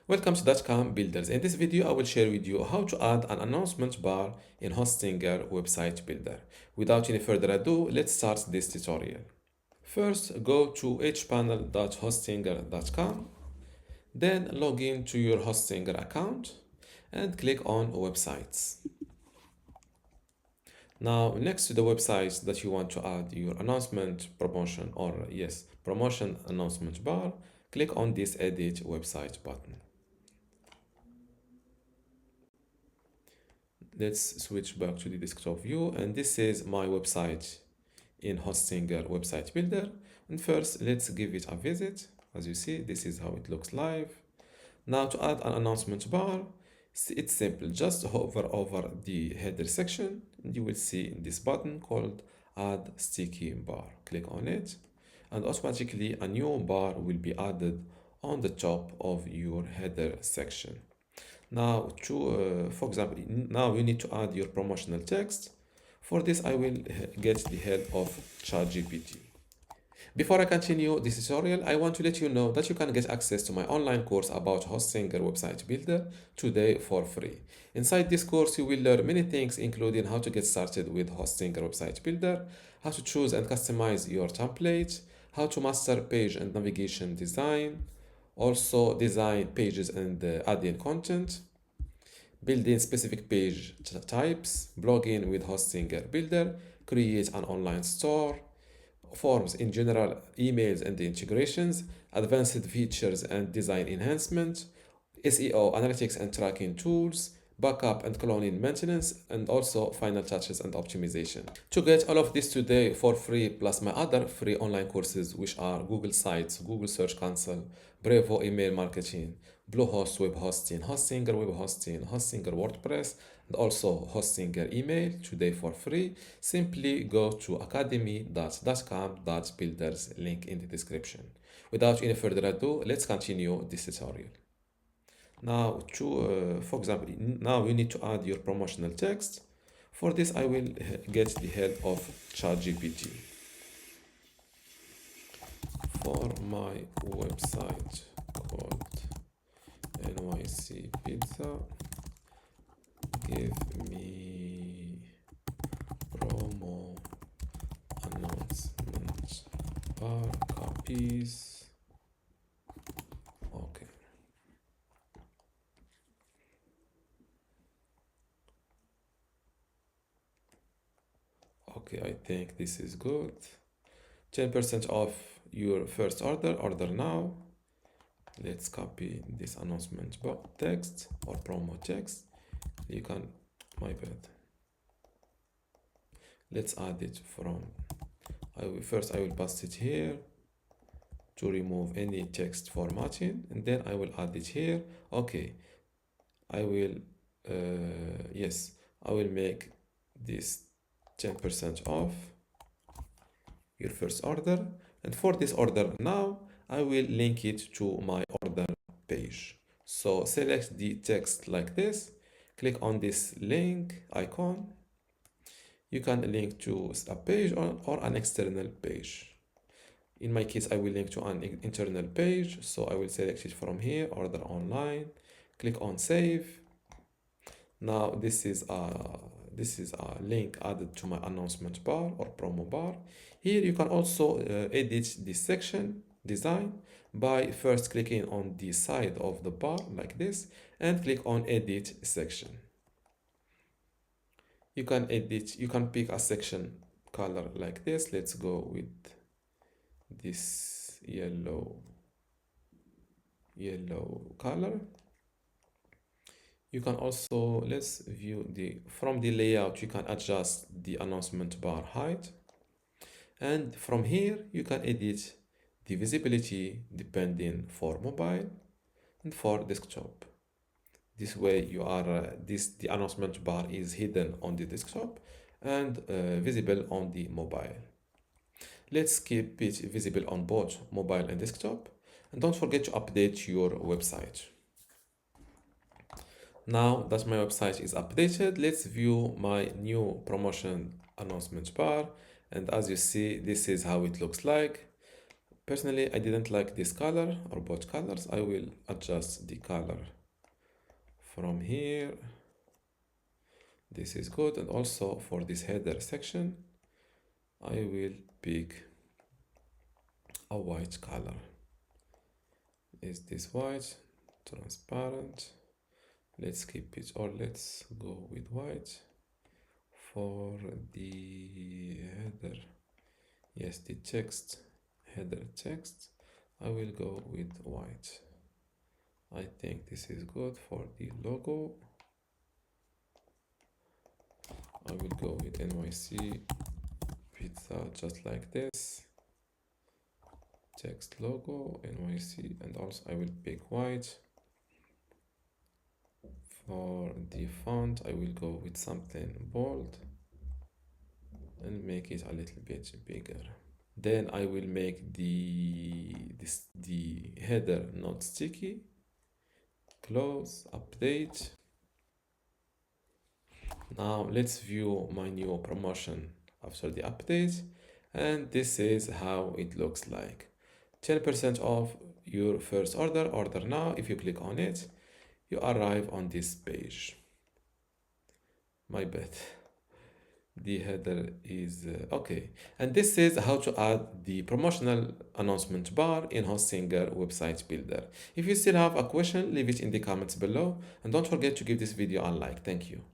Welcome to dotcom.builders. In this video, I will share with you how to add an announcement bar in Hostinger website builder. Without any further ado, let's start this tutorial. First, go to hpanel.hostinger.com, then log in to your Hostinger account and click on websites. Now, next to the websites that you want to add your announcement promotion promotion announcement bar, click on this edit website button. Let's switch back to the desktop view, and this is my website in Hostinger website builder. And first, let's give it a visit. As you see, this is how it looks live. Now to add an announcement bar, it's simple. Just hover over the header section and you will see this button called add sticky bar. Click on it and automatically a new bar will be added on the top of your header section. Now for example, now you need to add your promotional text. For this, I will get the help of ChatGPT. Before I continue this tutorial, I want to let you know that you can get access to my online course about Hostinger website builder today for free. Inside this course, you will learn many things, including how to get started with Hostinger website builder, how to choose and customize your template, how to master page and navigation design, also design pages and add in content, building specific page types, blogging with Hostinger builder, create an online store, forms in general, emails and integrations, advanced features and design enhancement, SEO, analytics and tracking tools, backup and cloning maintenance, and also final touches and optimization. To get all of this today for free, plus my other free online courses, which are Google Sites, Google Search Console, Brevo email marketing, Bluehost web hosting, Hostinger web hosting, Hostinger WordPress, and also Hostinger email today for free, simply go to academy.com.builders, link in the description. Without any further ado, let's continue this tutorial. Now for example, now you need to add your promotional text. For this, I will get the help of ChatGPT. For my website called NYC Pizza, give me promo announcement bar copies. Okay. Okay, I think this is good. 10% off your first order now. Let's copy this announcement text or promo text. You can, my bad. Let's add it from, I will paste it here to remove any text formatting, and then I will add it here. Okay, I will, yes, I will make this 10% off your first order. And for this order now, I will link it to my order page. So select the text like this, click on this link icon. You can link to a page or an external page. In my case, I will link to an internal page. So I will select it from here, order online, click on save. Now this is a link added to my announcement bar or promo bar. Here you can also edit this section design by first clicking on the side of the bar like this and click on edit section. You can pick a section color like this. Let's go with this yellow color. You can also, let's view from the layout, you can adjust the announcement bar height. And from here, you can edit the visibility depending for mobile and for desktop. This way you are, the announcement bar is hidden on the desktop and visible on the mobile. Let's keep it visible on both mobile and desktop. And don't forget to update your website. Now that my website is updated, let's view my new promotion announcement bar. And as you see, this is how it looks like. Personally, I didn't like this color or both colors. I will adjust the color from here. This is good. And also for this header section, I will pick a white color. Is this white? Transparent. Let's keep it, or let's go with white. For the header, yes, the text, header text, I will go with white. I think this is good. For the logo, I will go with NYC pizza, just like this. Text logo NYC, and also I will pick white. For the font, I will go with something bold and make it a little bit bigger. Then I will make the header not sticky. Close, update. Now let's view my new promotion after the update, and this is how it looks like. 10% off your first order. Order now. If you click on it, you arrive on this page. My bad. The header is okay. And this is how to add the promotional announcement bar in Hostinger website builder. If you still have a question, leave it in the comments below, and don't forget to give this video a like. Thank you.